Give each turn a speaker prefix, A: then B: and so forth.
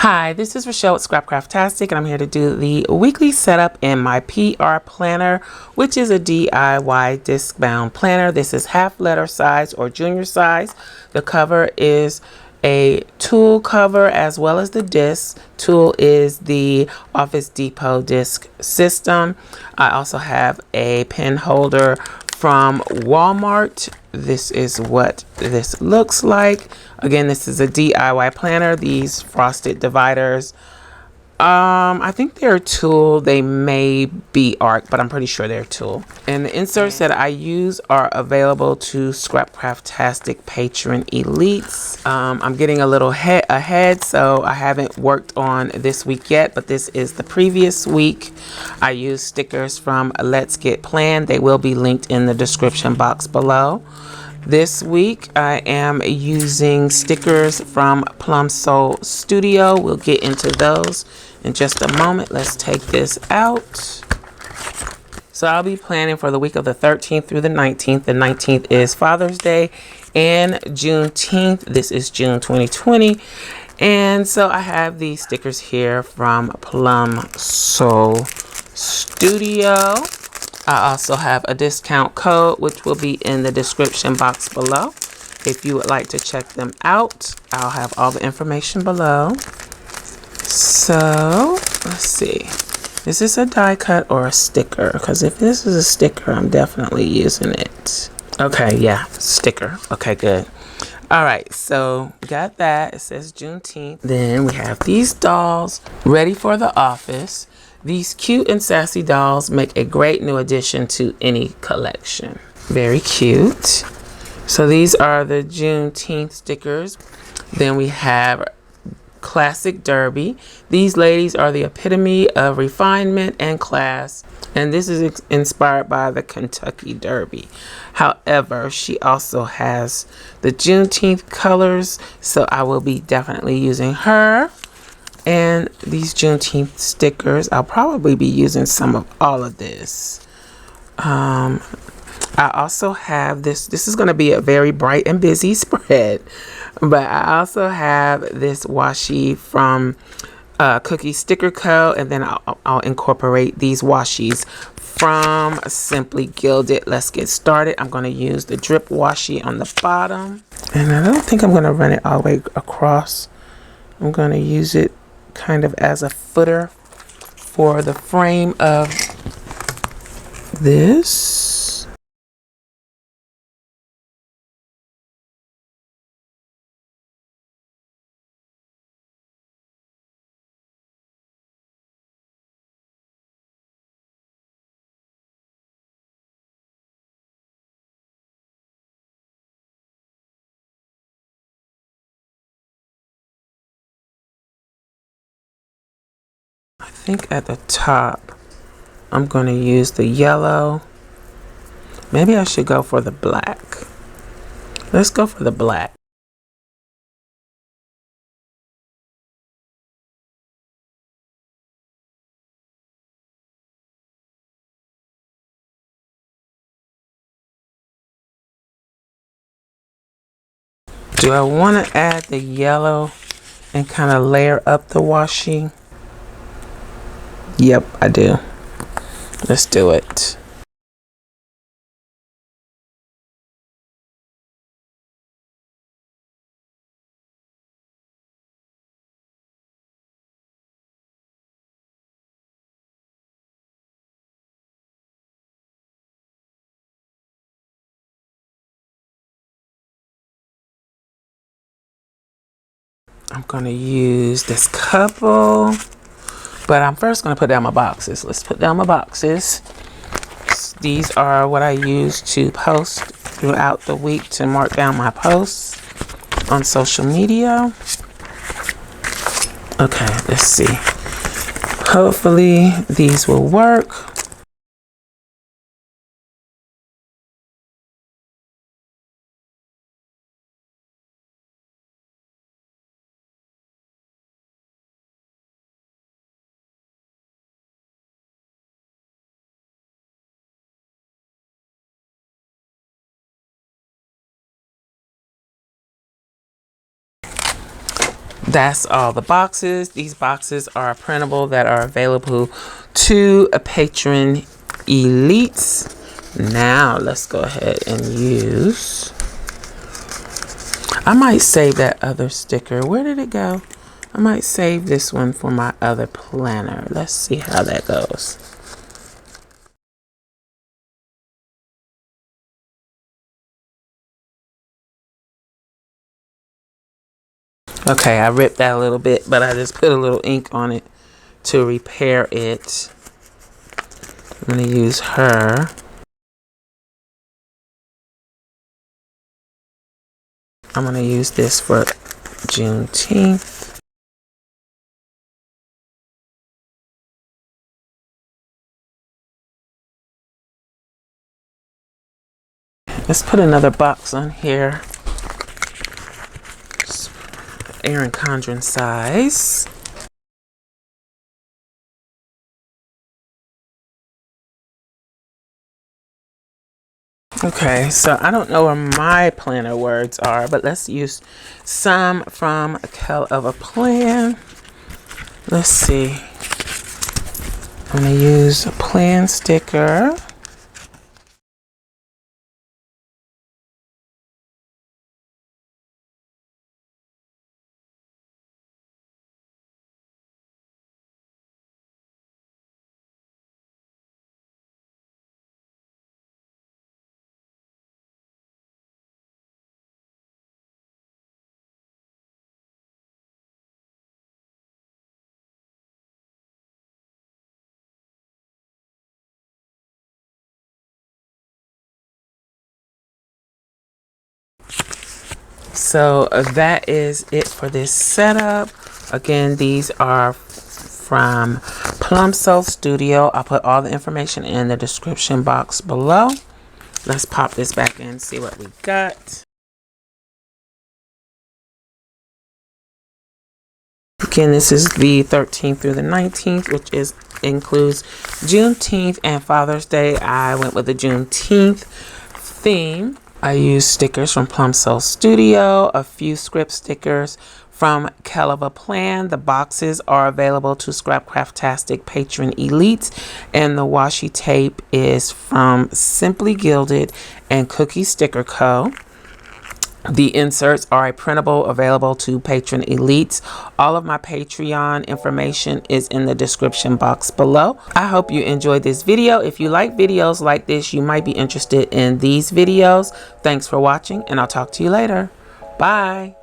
A: Hi, this is Rachelle with Scrapcraftastic, and I'm here to do the weekly setup in my PR planner, which is a DIY disc bound planner. This is half letter size or junior size. The cover is a tool cover as well as the disc. Tool is the Office Depot disc system. I also have a pen holder from Walmart. This is what this looks like. Again, this is a DIY planner. These frosted dividers, I think they're Tool. They may be ARC, but I'm pretty sure they're Tool. And the inserts that I use are available to Scrapcraftastic patron elites. I'm getting a little ahead, so I haven't worked on this week yet, but this is the previous week. I used stickers from Let's Get Planned. They will be linked in the description box below. This week I am using stickers from PLUM Studio. We'll get into those in just a moment. Let's take this out. So I'll be planning for the week of the 13th through the 19th. The 19th is Father's Day and Juneteenth. This is June 2020. And so I have these stickers here from PLUM Studio. I also have a discount code, which will be in the description box below. If you would like to check them out, I'll have all the information below. So let's see. Is this a die cut or a sticker? Because if this is a sticker, I'm definitely using it. Okay, yeah, sticker. Okay, good. All right, so got that. It says Juneteenth. Then we have these dolls ready for the office. These cute and sassy dolls make a great new addition to any collection. Very cute. So these are the Juneteenth stickers. Then we have Classic Derby. These ladies are the epitome of refinement and class, and this is inspired by the Kentucky Derby. However, she also has the Juneteenth colors, so I will be definitely using her. And these Juneteenth stickers, I'll probably be using some of all of this. I also have this. This is going to be a very bright and busy spread. But I also have this washi from Cookie Sticker Co. And then I'll incorporate these washi's from Simply Gilded. Let's get started. I'm going to use the drip washi on the bottom. And I don't think I'm going to run it all the way across. I'm going to use it kind of as a footer for the frame of this. I think at the top I'm going to use the yellow. Maybe I should go for the black. Let's go for the black. Do I want to add the yellow and kind of layer up the washi? Yep, I do. Let's do it. I'm going to use this couple, but I'm first going to put down my boxes. Let's put down my boxes. These are what I use to post throughout the week to mark down my posts on social media. Okay, let's see. Hopefully these will work. That's all the boxes. These boxes are printable that are available to a patron elites. Now let's go ahead and use, I might save that other sticker. Where did it go? I might save this one for my other planner. Let's see how that goes. Okay, I ripped that a little bit, but I just put a little ink on it to repair it. I'm going to use her. I'm going to use this for Juneteenth. Let's put another box on here. Erin Condren size. Okay, so I don't know where my planner words are, but let's use some from Hell of a Plan. Let's see. I'm going to use a plan sticker. So that is it for this setup. Again, these are from PLUM Soul Studio. I'll put all the information in the description box below. Let's pop this back in and see what we got. Again, this is the 13th through the 19th, which includes Juneteenth and Father's Day. I went with the Juneteenth theme. I used stickers from PLUM Soul Studio, a few script stickers from Hell of a Plan. The boxes are available to Scrapcraftastic Patron Elites, and the washi tape is from Simply Gilded and Cookie Sticker Co. The inserts are a printable available to Patron Elites. All of my Patreon information is in the description box below. I hope you enjoyed this video. If you like videos like this, you might be interested in these videos. Thanks for watching, and I'll talk to you later. Bye.